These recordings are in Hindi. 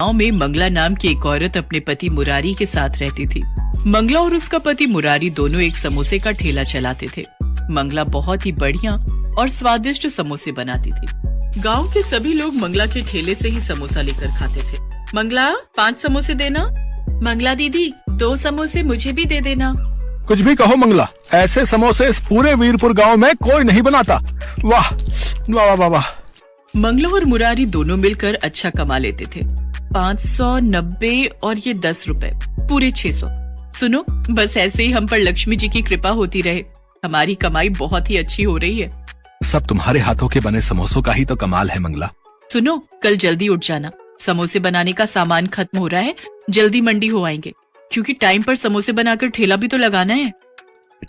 गांव में मंगला नाम की एक औरत अपने पति मुरारी के साथ रहती थी। मंगला और उसका पति मुरारी दोनों एक समोसे का ठेला चलाते थे। मंगला बहुत ही बढ़िया और स्वादिष्ट समोसे बनाती थी। गांव के सभी लोग मंगला के ठेले से ही समोसा लेकर खाते थे। मंगला 5 समोसे देना। मंगला दीदी 2 समोसे मुझे भी दे देना। कुछ भी कहो मंगला, ऐसे समोसे इस पूरे वीरपुर गांव में कोई नहीं बनाता। वाह वाह वाह वाह। मंगला और मुरारी दोनों मिलकर अच्छा कमा लेते थे। 590 और ये 10 रुपए, पूरे 600। सुनो, बस ऐसे ही हम पर लक्ष्मी जी की कृपा होती रहे। हमारी कमाई बहुत ही अच्छी हो रही है। सब तुम्हारे हाथों के बने समोसों का ही तो कमाल है मंगला। सुनो, कल जल्दी उठ जाना। समोसे बनाने का सामान खत्म हो रहा है, जल्दी मंडी हो आएंगे, क्योंकि टाइम पर समोसे बनाकर ठेला भी तो लगाना है।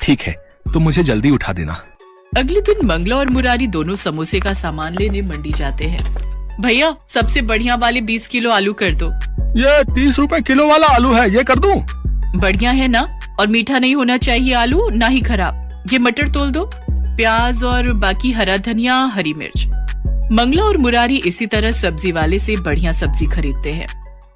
ठीक है, तुम मुझे जल्दी उठा देना। अगले दिन मंगला और मुरारी दोनों समोसे का सामान लेने मंडी जाते हैं। भैया, सबसे बढ़िया वाले 20 किलो आलू कर दो। ये 30 रुपए किलो वाला आलू है, ये कर दूं? बढ़िया है ना? और मीठा नहीं होना चाहिए आलू, ना ही खराब। ये मटर तोल दो, प्याज और बाकी हरा धनिया, हरी मिर्च। मंगला और मुरारी इसी तरह सब्जी वाले से बढ़िया सब्जी खरीदते हैं।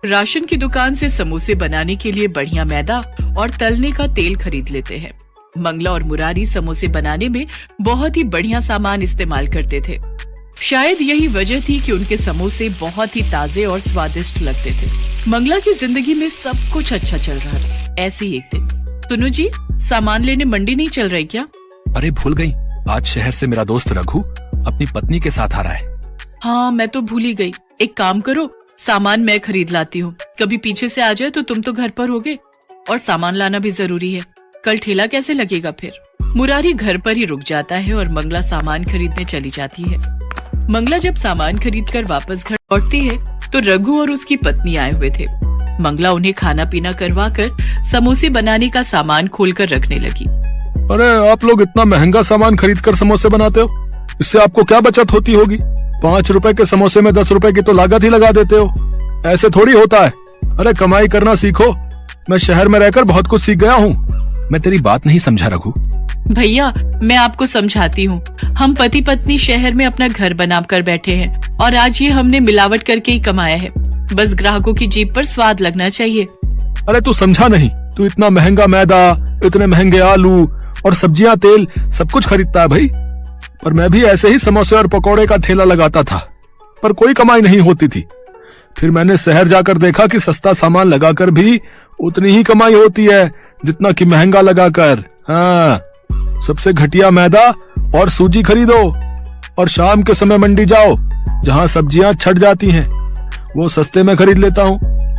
राशन की दुकान से समोसे बनाने के लिए बढ़िया मैदा और तलने का तेल खरीद लेते हैं। मंगला और मुरारी समोसे बनाने में बहुत ही बढ़िया सामान इस्तेमाल करते थे। शायद यही वजह थी कि उनके समोसे बहुत ही ताजे और स्वादिष्ट लगते थे। मंगला की जिंदगी में सब कुछ अच्छा चल रहा था। ऐसे ही एक दिन, सुनो जी, सामान लेने मंडी नहीं चल रही क्या? अरे भूल गई, आज शहर से मेरा दोस्त रघु अपनी पत्नी के साथ आ रहा है। हाँ, मैं तो भूल ही गई। एक काम करो, सामान मैं खरीद लाती हूँ। कभी पीछे से आ जाए तो तुम तो घर पर होगे, और सामान लाना भी जरूरी है। कल ठेला कैसे लगेगा फिर? मुरारी घर पर ही रुक जाता है और मंगला सामान खरीदने चली जाती है। मंगला जब सामान खरीद कर वापस घर लौटती है तो रघु और उसकी पत्नी आए हुए थे। मंगला उन्हें खाना पीना करवा कर समोसे बनाने का सामान खोलकर रखने लगी। अरे आप लोग इतना महंगा सामान खरीद कर समोसे बनाते हो, इससे आपको क्या बचत होती होगी? 5 रुपए के समोसे में 10 रुपए की तो लागत ही लगा देते हो। ऐसे थोड़ी होता है। अरे कमाई करना सीखो। मैं शहर में रहकर बहुत कुछ सीख गया हूँ। मैं तेरी बात नहीं समझा रघु। भैया, मैं आपको समझाती हूँ। हम पति पत्नी शहर में अपना घर बनाकर बैठे हैं और आज ये हमने मिलावट करके ही कमाया है। बस ग्राहकों की जीभ पर स्वाद लगना चाहिए। अरे तू समझा नहीं, तू इतना महंगा मैदा, इतने महंगे आलू और सब्जियां, तेल सब कुछ खरीदता है भाई। पर मैं भी ऐसे ही समोसे और पकौड़े का ठेला लगाता था, पर कोई कमाई नहीं होती थी। फिर मैंने शहर जाकर देखा कि सस्ता सामान लगाकर भी उतनी ही कमाई होती है जितना कि महंगा लगाकर। हाँ, सबसे घटिया मैदा और सूजी खरीदो और शाम के समय मंडी जाओ जहाँ सब्जियां छट जाती हैं, वो सस्ते में खरीद लेता हूँ।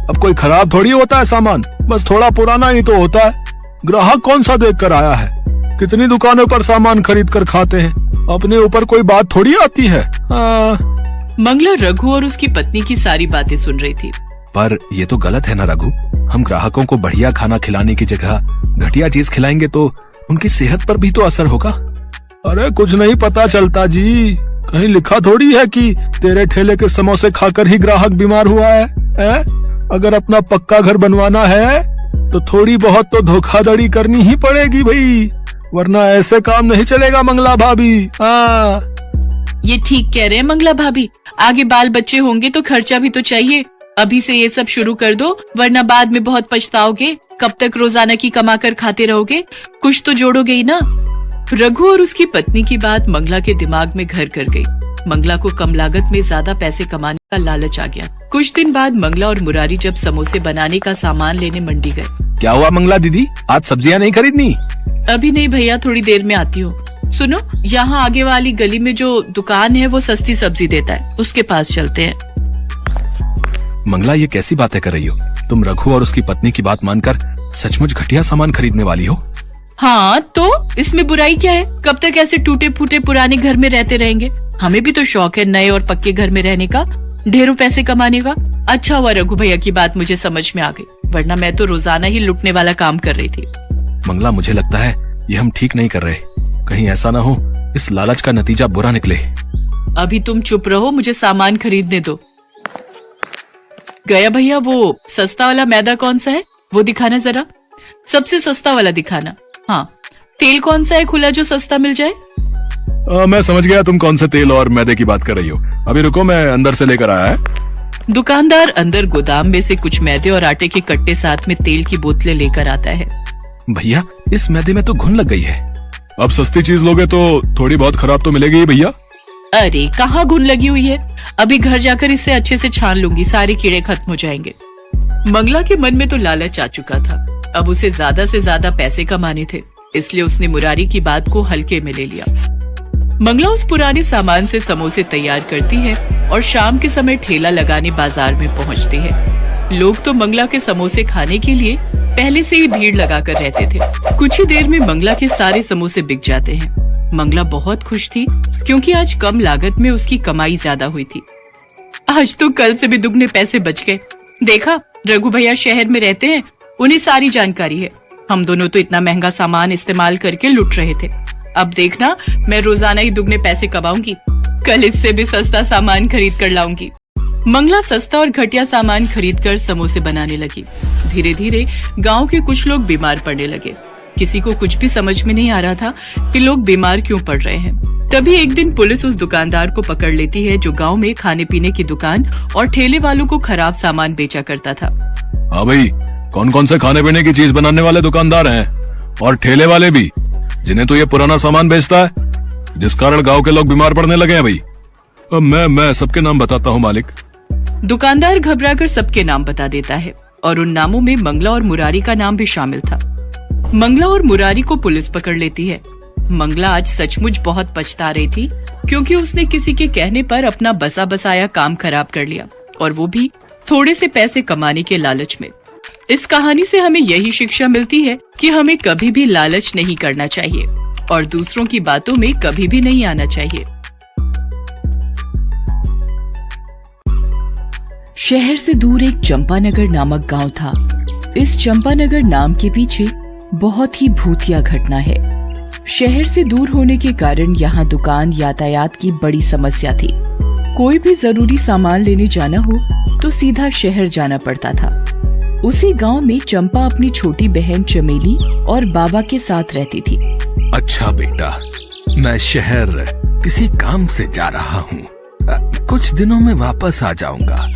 अब कोई खराब थोड़ी होता है सामान, बस थोड़ा पुराना ही तो होता है। ग्राहक कौन सा देख कर आया है? कितनी दुकानों पर सामान खरीद कर खाते हैं, अपने ऊपर कोई बात थोड़ी आती है। मंगला रघु और उसकी पत्नी की सारी बातें सुन रही थी। पर ये तो गलत है ना रघु, हम ग्राहकों को बढ़िया खाना खिलाने की जगह घटिया चीज खिलाएंगे तो उनकी सेहत पर भी तो असर होगा। अरे कुछ नहीं पता चलता जी, कहीं लिखा थोड़ी है कि तेरे ठेले के समोसे खाकर ही ग्राहक बीमार हुआ है? अगर अपना पक्का घर बनवाना है तो थोड़ी बहुत तो धोखाधड़ी करनी ही पड़ेगी भाई, वरना ऐसे काम नहीं चलेगा मंगला भाभी। ये ठीक कह रहे हैं मंगला भाभी, आगे बाल बच्चे होंगे तो खर्चा भी तो चाहिए। अभी से ये सब शुरू कर दो, वरना बाद में बहुत पछताओगे। कब तक रोजाना की कमा कर खाते रहोगे? कुछ तो जोड़ोगे ही ना। रघु और उसकी पत्नी की बात मंगला के दिमाग में घर कर गई। मंगला को कम लागत में ज्यादा पैसे कमाने का लालच आ गया। कुछ दिन बाद मंगला और मुरारी जब समोसे बनाने का सामान लेने मंडी गए। क्या हुआ मंगला दीदी, आज सब्जियां नहीं खरीदनी? अभी नहीं भैया, थोड़ी देर में आती हूँ। सुनो, यहाँ आगे वाली गली में जो दुकान है वो सस्ती सब्जी देता है, उसके पास चलते हैं। मंगला, ये कैसी बातें कर रही हो? तुम रघु और उसकी पत्नी की बात मानकर सचमुच घटिया सामान खरीदने वाली हो? हाँ, तो इसमें बुराई क्या है? कब तक ऐसे टूटे फूटे पुराने घर में रहते रहेंगे? हमें भी तो शौक है नए और पक्के घर में रहने का, ढेरों पैसे कमाने का। अच्छा हुआ रघु भैया की बात मुझे समझ में आ गई, वरना मैं तो रोजाना ही लुटने वाला काम कर रही थी। मंगला, मुझे लगता है ये हम ठीक नहीं कर रहे। कहीं ऐसा ना हो इस लालच का नतीजा बुरा निकले। अभी तुम चुप रहो, मुझे सामान खरीदने दो। गया भैया, वो सस्ता वाला मैदा कौन सा है वो दिखाना जरा। सबसे सस्ता वाला दिखाना। हाँ, तेल कौन सा है खुला जो सस्ता मिल जाए? मैं समझ गया तुम कौन से तेल और मैदे की बात कर रही हो। अभी रुको, मैं अंदर से लेकर आया है। दुकानदार अंदर गोदाम में से कुछ मैदे और आटे के कट्टे साथ में तेल की बोतलें लेकर आता है। भैया, इस मैदे में तो घुन लग गई है। अब सस्ती चीज लोगे तो थोड़ी बहुत खराब तो मिलेगी ही भैया। अरे कहाँ घुन लगी हुई है, अभी घर जाकर इसे अच्छे से छान लूंगी, सारे कीड़े खत्म हो जाएंगे। मंगला के मन में तो लालच आ चुका था। अब उसे ज्यादा से ज्यादा पैसे कमाने थे, इसलिए उसने मुरारी की बात को हल्के में ले लिया। मंगला उस पुराने सामान से समोसे तैयार करती है और शाम के समय ठेला लगाने बाजार में पहुंचती है। लोग तो मंगला के समोसे खाने के लिए पहले से ही भीड़ लगाकर रहते थे। कुछ ही देर में मंगला के सारे समोसे बिक जाते हैं। मंगला बहुत खुश थी क्योंकि आज कम लागत में उसकी कमाई ज्यादा हुई थी। आज तो कल से भी दुगने पैसे बच गए। देखा, रघु भैया शहर में रहते हैं, उन्हें सारी जानकारी है। हम दोनों तो इतना महंगा सामान इस्तेमाल करके लुट रहे थे। अब देखना, मैं रोजाना ही दुगने पैसे कमाऊंगी। कल इससे भी सस्ता सामान खरीद कर लाऊंगी। मंगला सस्ता और घटिया सामान खरीद कर समोसे बनाने लगी। धीरे धीरे गांव के कुछ लोग बीमार पड़ने लगे। किसी को कुछ भी समझ में नहीं आ रहा था कि लोग बीमार क्यों पड़ रहे हैं। तभी एक दिन पुलिस उस दुकानदार को पकड़ लेती है जो गांव में खाने पीने की दुकान और ठेले वालों को खराब सामान बेचा करता था। हाँ भाई, कौन कौन से खाने पीने की चीज बनाने वाले दुकानदार हैं और ठेले वाले भी, जिन्हें तो ये पुराना सामान बेचता है, जिस कारण गांव के लोग बीमार पड़ने लगे हैं भाई। अब मैं सबके नाम बताता हूँ मालिक। दुकानदार घबराकर सबके नाम बता देता है और उन नामों में मंगला और मुरारी का नाम भी शामिल था। मंगला और मुरारी को पुलिस पकड़ लेती है। मंगला आज सचमुच बहुत पछता रही थी क्योंकि उसने किसी के कहने पर अपना बसा बसाया काम खराब कर लिया, और वो भी थोड़े से पैसे कमाने के लालच में। इस कहानी से हमें यही शिक्षा मिलती है कि हमें कभी भी लालच नहीं करना चाहिए और दूसरों की बातों में कभी भी नहीं आना चाहिए। शहर से दूर एक चंपानगर नामक गांव था। इस चंपानगर नाम के पीछे बहुत ही भूतिया घटना है। शहर से दूर होने के कारण यहाँ दुकान यातायात की बड़ी समस्या थी। कोई भी जरूरी सामान लेने जाना हो तो सीधा शहर जाना पड़ता था। उसी गांव में चंपा अपनी छोटी बहन चमेली और बाबा के साथ रहती थी। अच्छा बेटा, मैं शहर किसी काम से जा रहा हूँ, कुछ दिनों में वापस आ जाऊंगा।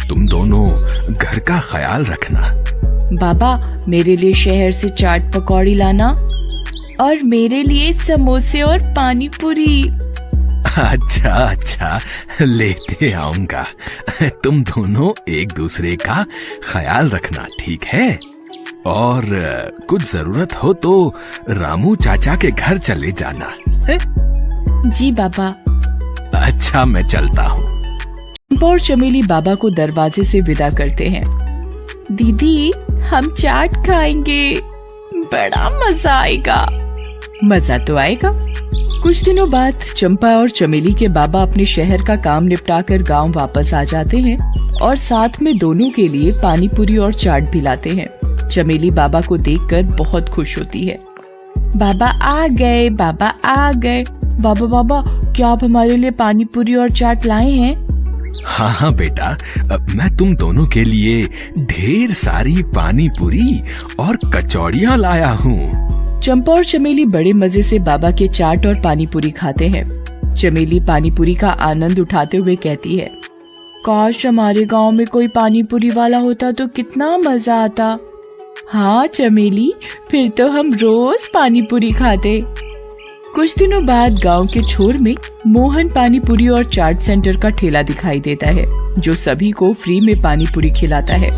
तुम दोनों घर का ख्याल रखना। बाबा, मेरे लिए शहर से चाट पकौड़ी लाना और मेरे लिए समोसे और पानी पूरी। अच्छा, लेते आऊंगा। तुम दोनों एक दूसरे का ख्याल रखना, ठीक है? और कुछ जरूरत हो तो रामू चाचा के घर चले जाना है? जी बाबा। अच्छा, मैं चलता हूँ। चंपा और चमेली बाबा को दरवाजे से विदा करते हैं। दीदी, हम चाट खाएंगे, बड़ा मजा आएगा। मजा तो आएगा। कुछ दिनों बाद चंपा और चमेली के बाबा अपने शहर का काम निपटाकर गांव वापस आ जाते हैं और साथ में दोनों के लिए पानी पूरी और चाट भी लाते हैं। चमेली बाबा को देखकर बहुत खुश होती है। बाबा आ गए, बाबा आ गए। बाबा, क्या आप हमारे लिए पानी पूरी और चाट लाए हैं? हाँ बेटा, मैं तुम दोनों के लिए ढेर सारी पानी पूरी और कचौड़ियाँ लाया हूँ। चंपा और चमेली बड़े मजे से बाबा के चाट और पानी पूरी खाते हैं। चमेली पानी पूरी का आनंद उठाते हुए कहती है, काश हमारे गांव में कोई पानी पूरी वाला होता तो कितना मजा आता। हाँ चमेली, फिर तो हम रोज पानी पूरी खाते। कुछ दिनों बाद गांव के छोर में मोहन पानी पूरी और चाट सेंटर का ठेला दिखाई देता है, जो सभी को फ्री में पानी पूरी खिलाता है।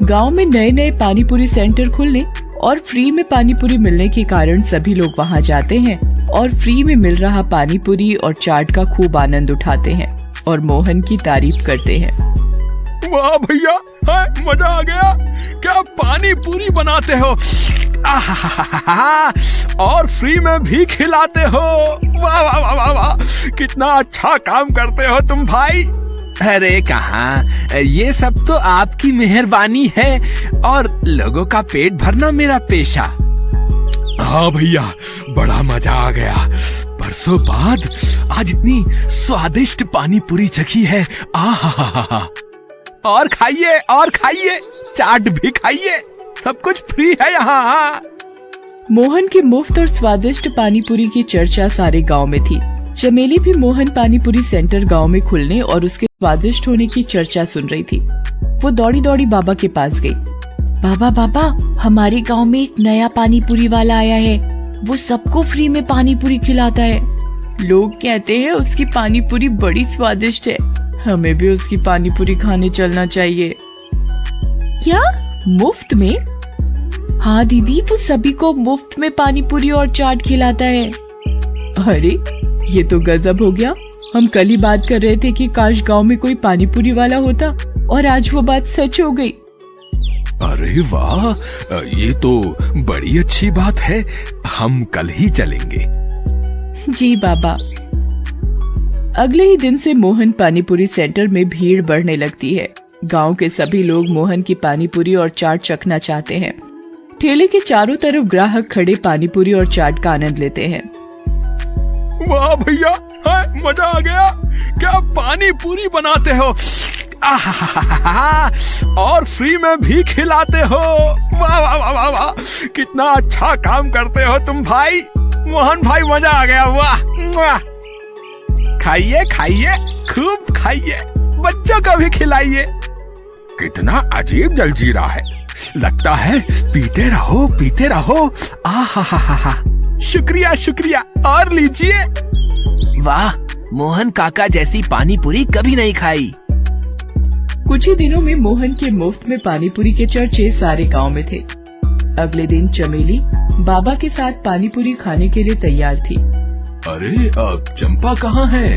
गांव में नए नए पानी पूरी सेंटर खुलने और फ्री में पानी पूरी मिलने के कारण सभी लोग वहां जाते हैं और फ्री में मिल रहा पानी पूरी और चाट का खूब आनंद उठाते हैं और मोहन की तारीफ करते हैं। वाह भैया, मजा आ गया। क्या पानी पूरी बनाते हो, और फ्री में भी खिलाते हो। वाह वाह वाह वाह वाह, कितना अच्छा काम करते हो तुम भाई। अरे कहाँ, ये सब तो आपकी मेहरबानी है और लोगों का पेट भरना मेरा पेशा। हाँ भैया, बड़ा मजा आ गया। बरसों बाद आज इतनी स्वादिष्ट पानी पूरी चखी है। आहा, और खाइए, चाट भी खाइए, सब कुछ फ्री है यहाँ। मोहन की मुफ्त और स्वादिष्ट पानी पूरी की चर्चा सारे गांव में थी। चमेली भी मोहन पानीपुरी सेंटर गांव में खुलने और उसके स्वादिष्ट होने की चर्चा सुन रही थी। वो दौड़ी दौड़ी बाबा के पास गई। बाबा बाबा, हमारे गांव में एक नया पानीपुरी वाला आया है। वो सबको फ्री में पानीपुरी खिलाता है। लोग कहते हैं उसकी पानीपुरी बड़ी स्वादिष्ट है। हमें भी उसकी पानीपुरी खाने चलना चाहिए। क्या, मुफ्त में? हाँ दीदी, वो सभी को मुफ्त में पानीपुरी और चाट खिलाता है। अरे ये तो गजब हो गया। हम कल ही बात कर रहे थे कि काश गांव में कोई पानीपुरी वाला होता, और आज वो बात सच हो गई। अरे वाह, ये तो बड़ी अच्छी बात है। हम कल ही चलेंगे। जी बाबा। अगले ही दिन से मोहन पानीपुरी सेंटर में भीड़ बढ़ने लगती है। गांव के सभी लोग मोहन की पानीपुरी और चाट चखना चाहते हैं। ठेले के चारों तरफ ग्राहक खड़े पानीपुरी और चाट का आनंद लेते हैं। वाह भैया, मजा आ गया। क्या पानी पूरी बनाते हो, और फ्री में भी खिलाते हो। वाह वाह वाह वाह वाह, कितना अच्छा काम करते हो तुम भाई। मोहन भाई, मजा आ गया। वाह, खाइए खाइए, खूब खाइए, बच्चों को भी खिलाइए। कितना अजीब जलजीरा है, लगता है पीते रहो पीते रहो। आहा, शुक्रिया शुक्रिया, और लीजिए। वाह, मोहन काका जैसी पानी पूरी कभी नहीं खाई। कुछ ही दिनों में मोहन के मुफ्त में पानीपुरी के चर्चे सारे गांव में थे। अगले दिन चमेली बाबा के साथ पानीपुरी खाने के लिए तैयार थी। अरे अब चंपा कहाँ है?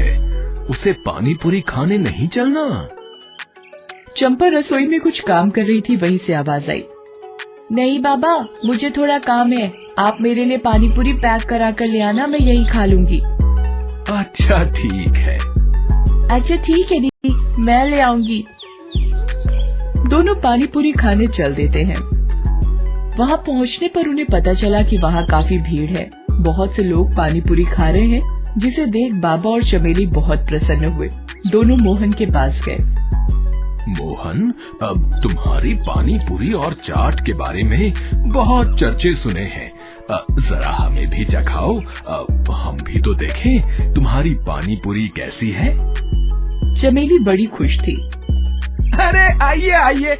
उसे पानीपुरी खाने नहीं चलना? चंपा रसोई में कुछ काम कर रही थी, वहीं से आवाज आई। नहीं बाबा, मुझे थोड़ा काम है। आप मेरे लिए पानीपुरी पैक करा कर ले आना, मैं यही खा लूंगी। अच्छा ठीक है। अच्छा ठीक है दीदी, मैं ले आऊंगी। दोनों पानीपुरी खाने चल देते हैं। वहाँ पहुँचने पर उन्हें पता चला कि वहाँ काफी भीड़ है। बहुत से लोग पानीपुरी खा रहे हैं, जिसे देख बाबा और चमेली बहुत प्रसन्न हुए। दोनों मोहन के पास गए। मोहन, अब तुम्हारी पानी पूरी और चाट के बारे में बहुत चर्चे सुने हैं। जरा हमें भी चखाओ, हम भी तो देखें तुम्हारी पानी पूरी कैसी है। चमेली बड़ी खुश थी। अरे आइए आइए,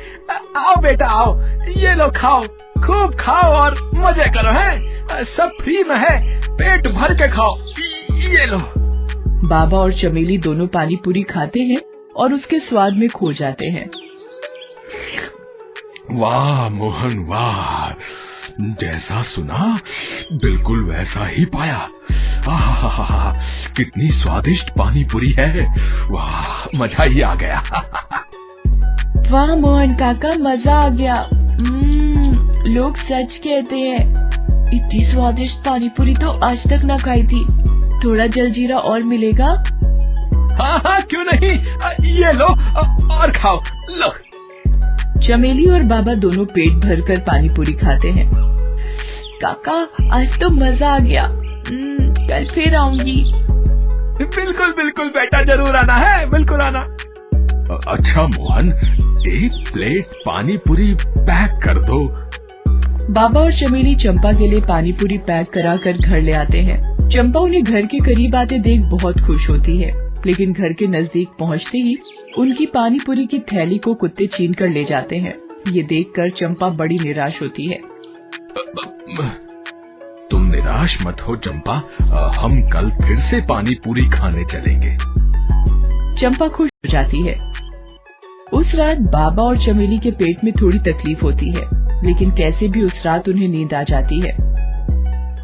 आओ बेटा आओ, ये लो खाओ, खूब खाओ और मजे करो। है सब फ्री में है, पेट भर के खाओ, ये लो। बाबा और चमेली दोनों पानीपुरी खाते हैं और उसके स्वाद में खो जाते हैं। वाह मोहन वाह, जैसा सुना बिल्कुल वैसा ही पाया। आहा, कितनी स्वादिष्ट पानी पूरी है। वाह, मजा ही आ गया। वाह मोहन काका, मजा आ गया। लोग सच कहते हैं, इतनी स्वादिष्ट पानीपुरी तो आज तक ना खाई थी। थोड़ा जलजीरा और मिलेगा? हाँ क्यों नहीं, ये लो और खाओ, लो। चमेली और बाबा दोनों पेट भरकर पानीपुरी खाते हैं। काका, आज तो मजा आ गया। कल फिर आऊंगी। बिल्कुल बिल्कुल बेटा, जरूर आना है, बिल्कुल आना। अच्छा मोहन, एक प्लेट पानी पूरी पैक कर दो। बाबा और चमेली चंपा के लिए पानीपुरी पैक कराकर घर ले आते हैं। चंपा उन्हें घर के करीब आते देख बहुत खुश होती है, लेकिन घर के नजदीक पहुंचते ही उनकी पानीपुरी की थैली को कुत्ते छीन कर ले जाते हैं। ये देखकर चंपा बड़ी निराश होती है। तुम निराश मत हो चंपा, हम कल फिर से पानी पूरी खाने चलेंगे। चंपा खुश हो जाती है। उस रात बाबा और चमेली के पेट में थोड़ी तकलीफ होती है, लेकिन कैसे भी उस रात उन्हें नींद आ जाती है।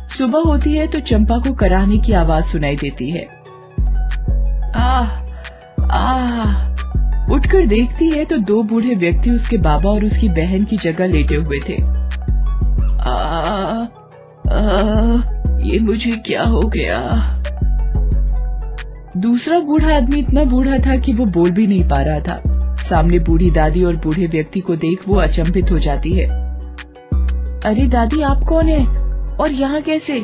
सुबह होती है तो चंपा को कराहने की आवाज सुनाई देती है। उठकर देखती है तो दो बूढ़े व्यक्ति उसके बाबा और उसकी बहन की जगह लेटे हुए थे। ये मुझे क्या हो गया? दूसरा बूढ़ा आदमी इतना बूढ़ा था कि वो बोल भी नहीं पा रहा था। सामने बूढ़ी दादी और बूढ़े व्यक्ति को देख वो अचंभित हो जाती है। अरे दादी, आप कौन है और यहाँ कैसे?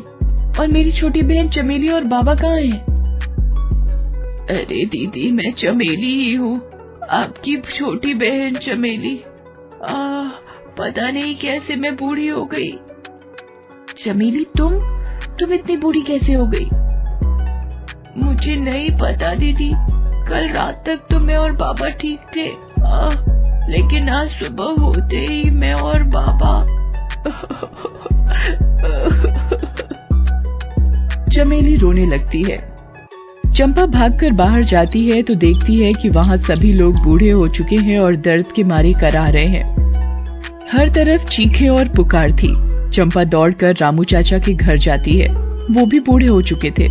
और मेरी छोटी बहन चमेली और बाबा कहाँ हैं? अरे दीदी, मैं चमेली ही हूँ, आपकी छोटी बहन चमेली। पता नहीं कैसे मैं बूढ़ी हो गई। चमेली, तुम इतनी बूढ़ी कैसे हो गई? मुझे नहीं पता दीदी, कल रात तक तो मैं और बाबा ठीक थे, लेकिन आज सुबह होते ही मैं और बाबा चमेली रोने लगती है। चंपा भागकर बाहर जाती है तो देखती है कि वहाँ सभी लोग बूढ़े हो चुके हैं और दर्द के मारे करा रहे हैं। हर तरफ चीखें और पुकार थी। चंपा दौड़कर रामू चाचा के घर जाती है। वो भी बूढ़े हो चुके थे।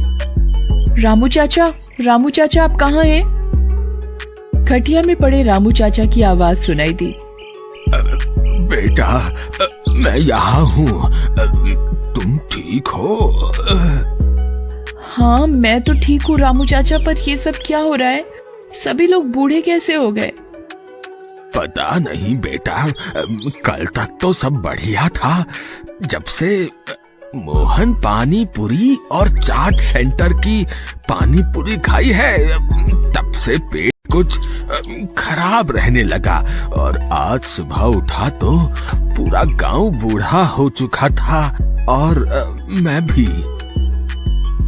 रामू चाचा आप कहाँ हैं? खटिया में पड़े रामू चाचा की आवाज सुनाई दी। बेटा, मैं यहाँ हूँ, तुम ठीक हो? हाँ मैं तो ठीक हूँ रामू चाचा, पर ये सब क्या हो रहा है? सभी लोग बूढ़े कैसे हो गए? पता नहीं बेटा, कल तक तो सब बढ़िया था। जब से मोहन पानी पूरी और चाट सेंटर की पानी पूरी खाई है, तब से पेट कुछ खराब रहने लगा। और आज सुबह उठा तो पूरा गांव बूढ़ा हो चुका था, और मैं भी।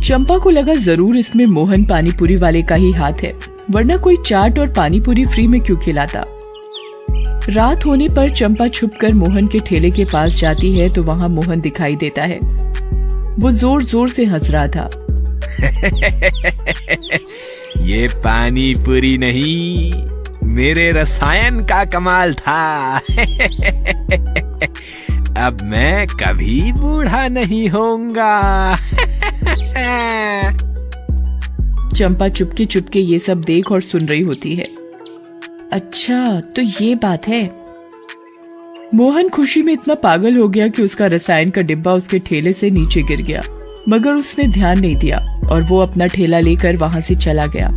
चंपा को लगा जरूर इसमें मोहन पानीपुरी वाले का ही हाथ है, वरना कोई चाट और पानीपुरी फ्री में क्यों खिलाता। रात होने पर चंपा छुपकर मोहन के ठेले के पास जाती है तो वहाँ मोहन दिखाई देता है। वो जोर जोर से हंस रहा था। ये पानी पूरी नहीं, मेरे रसायन का कमाल था। अब मैं कभी बूढ़ा नहीं होऊंगा। चंपा चुपके चुपके ये सब देख और सुन रही होती है। अच्छा तो ये बात है। मोहन खुशी में इतना पागल हो गया कि उसका रसायन का डिब्बा उसके ठेले से नीचे गिर गया, मगर उसने ध्यान नहीं दिया और वो अपना ठेला लेकर वहाँ से चला गया।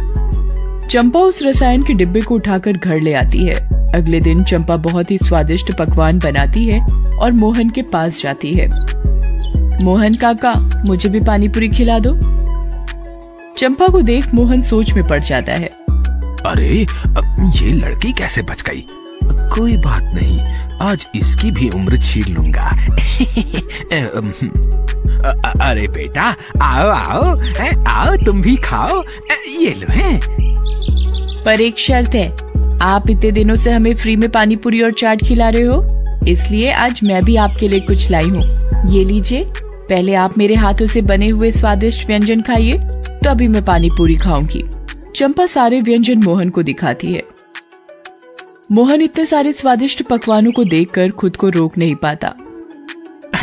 चंपा उस रसायन के डिब्बे को उठाकर घर ले आती है। अगले दिन चंपा बहुत ही स्वादिष्ट पकवान बनाती है और मोहन के पास जाती है। मोहन काका, मुझे भी पानीपुरी खिला दो। चंपा को देख मोहन सोच में पड़ जाता है। अरे ये लड़की कैसे बच गई? कोई बात नहीं, आज इसकी भी उम्र छीन लूंगा। अरे बेटा, आओ आओ आओ, तुम भी खाओ, ये लो है। पर एक शर्त है, आप इतने दिनों से हमें फ्री में पानीपुरी और चाट खिला रहे हो, इसलिए आज मैं भी आपके लिए कुछ लाई हूँ। ये लीजिए, पहले आप मेरे हाथों से बने हुए स्वादिष्ट व्यंजन खाइए, तो अभी मैं पानीपुरी खाऊंगी। चंपा सारे व्यंजन मोहन को दिखाती है। मोहन इतने सारे स्वादिष्ट पकवानों को देखकर खुद को रोक नहीं पाता।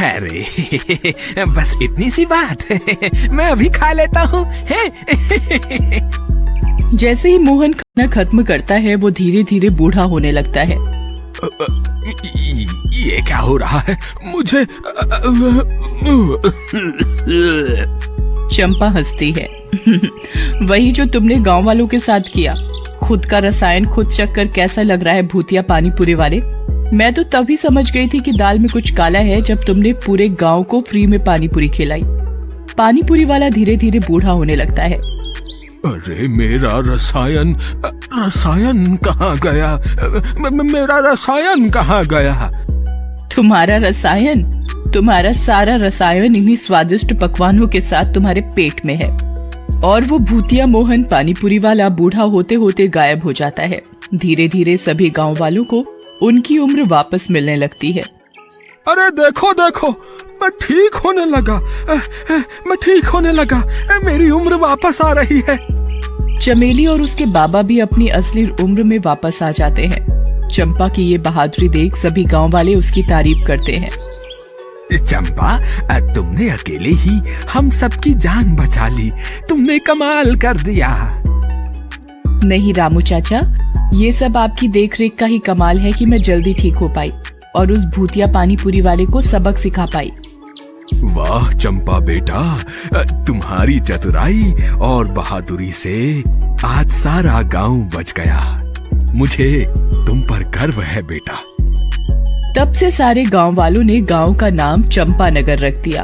अरे बस इतनी सी बात, मैं अभी खा लेता हूँ। जैसे ही मोहन खाना खत्म करता है, वो धीरे धीरे बूढ़ा होने लगता है। ये क्या हो रहा है मुझे? चंपा हंसती है। वही जो तुमने गांव वालों के साथ किया। खुद का रसायन खुद चख कर कैसा लग रहा है भूतिया पानीपुरी वाले? मैं तो तभी समझ गई थी कि दाल में कुछ काला है जब तुमने पूरे गांव को फ्री में पानीपुरी खिलाई। पानीपुरी वाला धीरे धीरे बूढ़ा होने लगता है। अरे मेरा रसायन कहाँ गया? मेरा रसायन कहाँ गया? तुम्हारा रसायन? तुम्हारा सारा रसायन इन्हीं स्वादिष्ट पकवानों के साथ तुम्हारे पेट में है। और वो भूतिया मोहन पानीपुरी वाला बूढ़ा होते होते गायब हो जाता है। धीरे धीरे सभी गांव वालों को उनकी उम्र वापस मिलने लगती है। अरे देखो देखो, मैं ठीक होने लगा, मेरी उम्र वापस आ रही है। चमेली और उसके बाबा भी अपनी असली उम्र में वापस आ जाते हैं। चंपा की ये बहादुरी देख सभी गांव वाले उसकी तारीफ करते हैं। चंपा, तुमने अकेले ही हम सबकी जान बचा ली, तुमने कमाल कर दिया। नहीं रामू चाचा, ये सब आपकी देखरेख का ही कमाल है कि मैं जल्दी ठीक हो पाई और उस भूतिया पानीपुरी वाले को सबक सिखा पाई। वाह चंपा बेटा, तुम्हारी चतुराई और बहादुरी से आज सारा गांव बच गया। मुझे तुम पर गर्व है बेटा। तब से सारे गांव वालों ने गांव का नाम चंपा नगर रख दिया।